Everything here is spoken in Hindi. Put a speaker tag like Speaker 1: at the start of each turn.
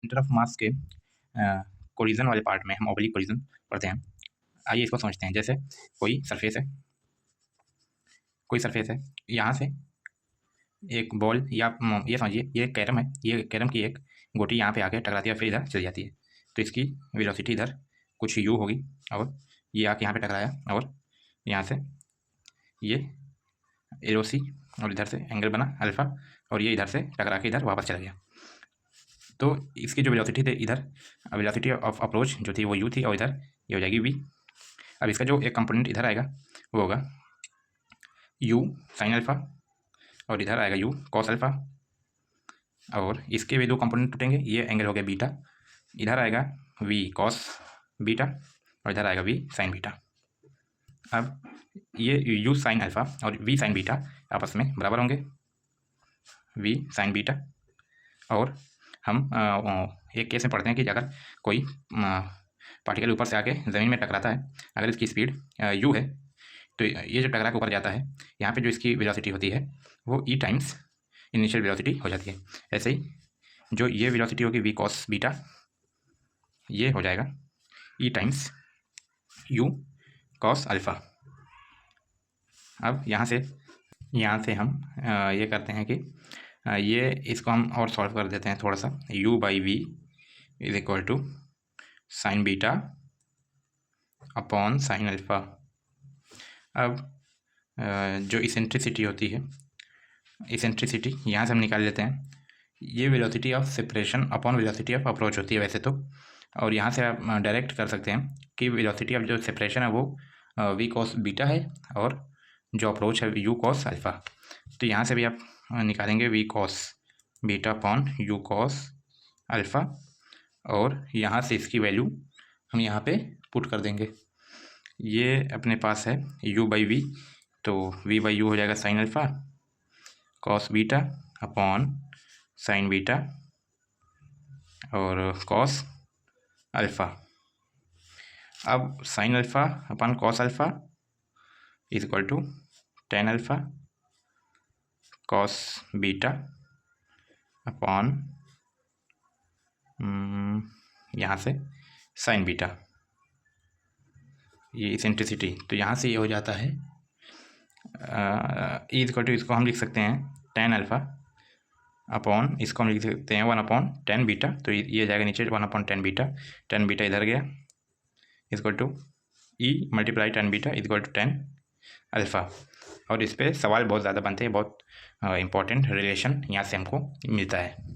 Speaker 1: सेंटर ऑफ मास के कोलिजन वाले पार्ट में हम ऑब्लिक कोलिजन पढ़ते हैं। आइए इसको समझते हैं। जैसे कोई सरफेस है, यहाँ से एक बॉल या ये समझिए ये कैरम है, ये कैरम की एक गोटी यहाँ पे आके टकराती है, फिर इधर चली जाती है। तो इसकी वेलोसिटी इधर कुछ u होगी, और ये आके यहाँ पे टकराया और यहाँ से ये एरोसी और इधर से एंगल बना अल्फा, और ये इधर से टकरा के इधर वापस चला गया। तो इसकी जो वेलोसिटी थी इधर, वेलोसिटी ऑफ अप्रोच जो थी वो u थी, और इधर ये हो जाएगी v। अब इसका जो एक कंपोनेंट इधर आएगा वो होगा u साइन अल्फा, और इधर आएगा u कॉस अल्फा, और इसके भी दो कंपोनेंट टूटेंगे। ये एंगल हो गया बीटा, इधर आएगा v कॉस बीटा, और इधर आएगा v साइन बीटा। अब ये u साइन अल्फा और v साइन बीटा आपस में बराबर होंगे, v साइन बीटा। और हम एक केस में पढ़ते हैं कि अगर कोई पार्टिकल ऊपर से आके ज़मीन में टकराता है, अगर इसकी स्पीड u है, तो ये जो टकरा के ऊपर जाता है, यहाँ पे जो इसकी वेलोसिटी होती है वो e टाइम्स इनिशियल वेलोसिटी हो जाती है। ऐसे ही जो ये वेलोसिटी होगी v कॉस बीटा, ये हो जाएगा e times u cos alpha. अब यहाँ से हम ये करते हैं कि ये इसको हम और सॉल्व कर देते हैं थोड़ा सा। u by v is equal to sine beta upon sine alpha. अब जो इसेंट्रिसिटी होती है, इसेंट्रिसिटी यहाँ से हम निकाल लेते हैं। ये velocity of separation upon velocity of approach होती है वैसे तो, और यहाँ से आप डायरेक्ट कर सकते हैं कि वेलोसिटी ऑफ जो सेपरेशन है वो v कॉस बीटा है, और जो अप्रोच है u कॉस अल्फा। तो यहाँ से भी आप निकालेंगे v cos beta upon u cos alpha, और यहाँ से इसकी वैल्यू हम यहाँ पे पुट कर देंगे। ये अपने पास है u बाई वी, तो v बाई यू हो जाएगा sine alpha cos beta upon sine beta और कॉस अल्फा। अब sine alpha upon cos alpha is equal to tan alpha cos beta upon यहाँ से साइन बीटा, ये इसेंट्रिसिटी। तो यहाँ से ये हो जाता है इज इक्वल टू, इसको हम लिख सकते हैं टेन अल्फा अपॉन, इसको हम लिख सकते हैं 1 अपॉन 10 बीटा। तो ये जाएगा नीचे 1 अपॉन 10 बीटा, 10 बीटा इधर गया, equal to e multiply 10 beta equal to 10 alpha. और इस पर सवाल बहुत ज़्यादा बनते हैं, बहुत इंपॉर्टेंट रिलेशन यहाँ से हमको मिलता है।